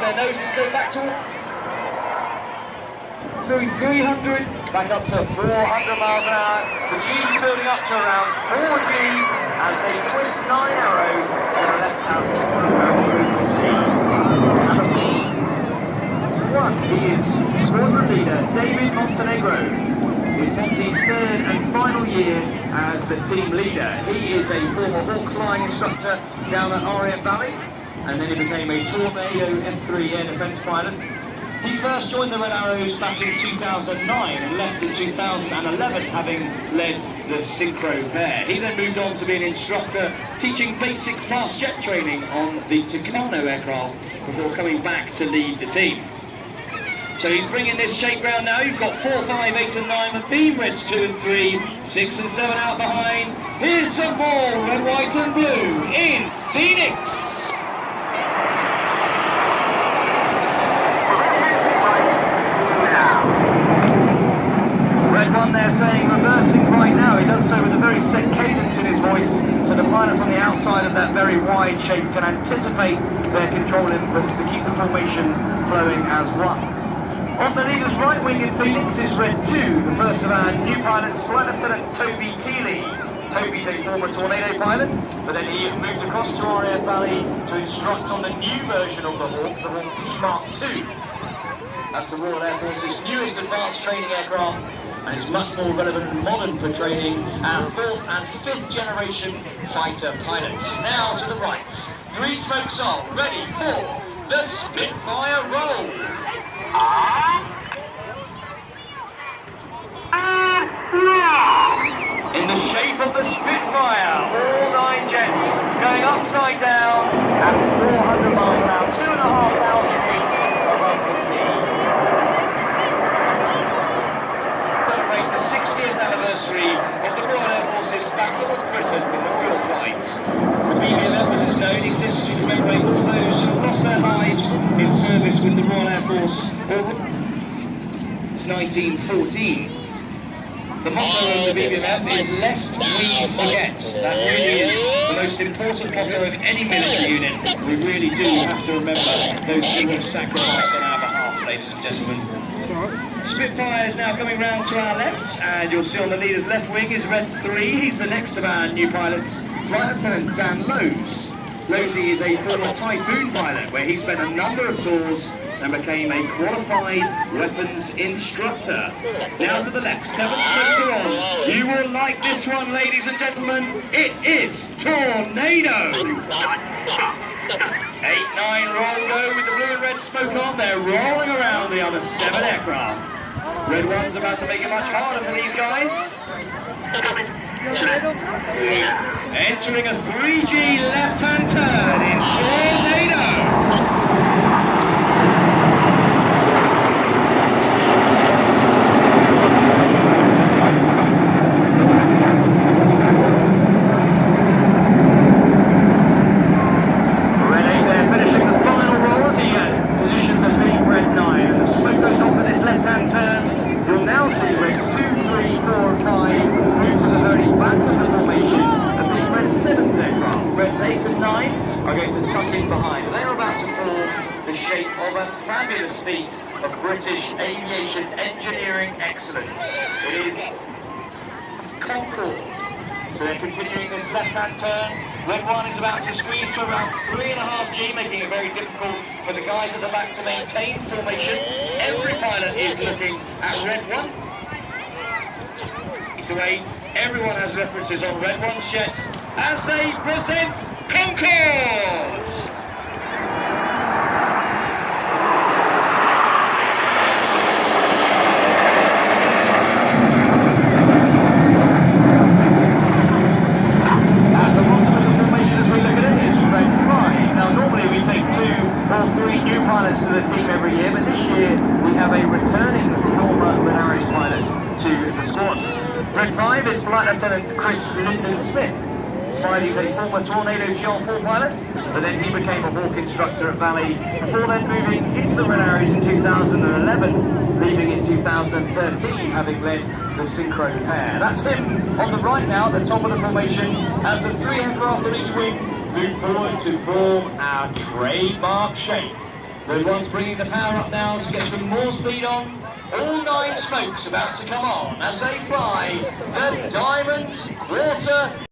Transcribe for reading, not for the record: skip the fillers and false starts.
their noses go back to through 300, back up to 400 miles an hour. The G's building up to around 4G as they twist 9 arrow to the left hand over the sea. And the he is squadron leader David Montenegro. It's Monty's third and final year as the team leader. He is a former hawk flying instructor down at RAF Valley, and then he became a Tornado F3 air defence pilot. He first joined the Red Arrows back in 2009 and left in 2011, having led the synchro pair. He then moved on to be an instructor teaching basic fast jet training on the Tucano aircraft before coming back to lead the team. So he's bringing this shape round now. You've got 4, 5, 8 and 9 with Beam Reds 2 and 3, 6 and 7 out behind. Here's some ball, red, white and blue in Phoenix. Red 1 there saying reversing right now. He does so with a very set cadence in his voice, so the pilots on the outside of that very wide shape can anticipate their control inputs to keep the formation flowing as one. On the leader's right wing in Phoenix is Red 2, the first of our new pilots, Flight Lieutenant Toby Keeley. Toby's a former Tornado pilot, but then he moved across to RAF Valley to instruct on the new version of the Hawk, the Hawk T-Mark II. That's the Royal Air Force's newest advanced training aircraft, and it's much more relevant and modern for training our 4th and 5th generation fighter pilots. Now to the right, 3 smokes on, ready for the Spitfire roll. In the shape of the Spitfire, all 9 jets going upside down at 400 miles an hour, 2,500 feet above the sea. Celebrate the 60th anniversary of the Royal Air Force's Battle of Britain Memorial Flight. The BBMF, as it's known, exists to commemorate all those who have lost their lives in service with the Royal Air Force since 1914. The motto of the BBMF is "Lest we forget." That really is the most important motto of any military unit. We really do have to remember those who have sacrificed on our behalf, ladies and gentlemen. Spitfire is now coming round to our left, and you'll see on the leader's left wing is Red 3. He's the next of our new pilots, Flight Lieutenant Dan Lowes. Lowesy is a former Typhoon pilot, where he spent a number of tours and became a qualified weapons instructor. Now to the left, 7 smokes are on. You will like this one, ladies and gentlemen. It is Tornado. 8, 9 roll go with the blue and red smoke on. They're rolling around the other 7 aircraft. Red 1's about to make it much harder for these guys. Entering a 3G left-hand turn in Tornado. Are going to tuck in behind. They're about to form the shape of a fabulous feat of British aviation engineering excellence. It is Concorde. So they're continuing this left-hand turn. Red 1 is about to squeeze to around 3.5G, making it very difficult for the guys at the back to maintain formation. Every pilot is looking at Red 1. To 8, everyone has references on Red 1's jet as they present Concorde! At the bottom of the formation as we look at it is Red 5. Now normally we take 2 or 3 new pilots to the team every year, but this year we have a returning former Red Arrows pilot to the squad. Red 5 is Flight Lieutenant Chris Lyndon Smith. He's a former Tornado John 4 pilot, but then he became a Hawk instructor at Valley before then moving into the Red Arrows in 2011, leaving in 2013, having led the synchro pair. That's him on the right now at the top of the formation as the 3 aircraft on each wing move forward to form our trademark shape. Good one's bringing the power up now to get some more speed on. All 9 spokes about to come on as they fly the Diamond Water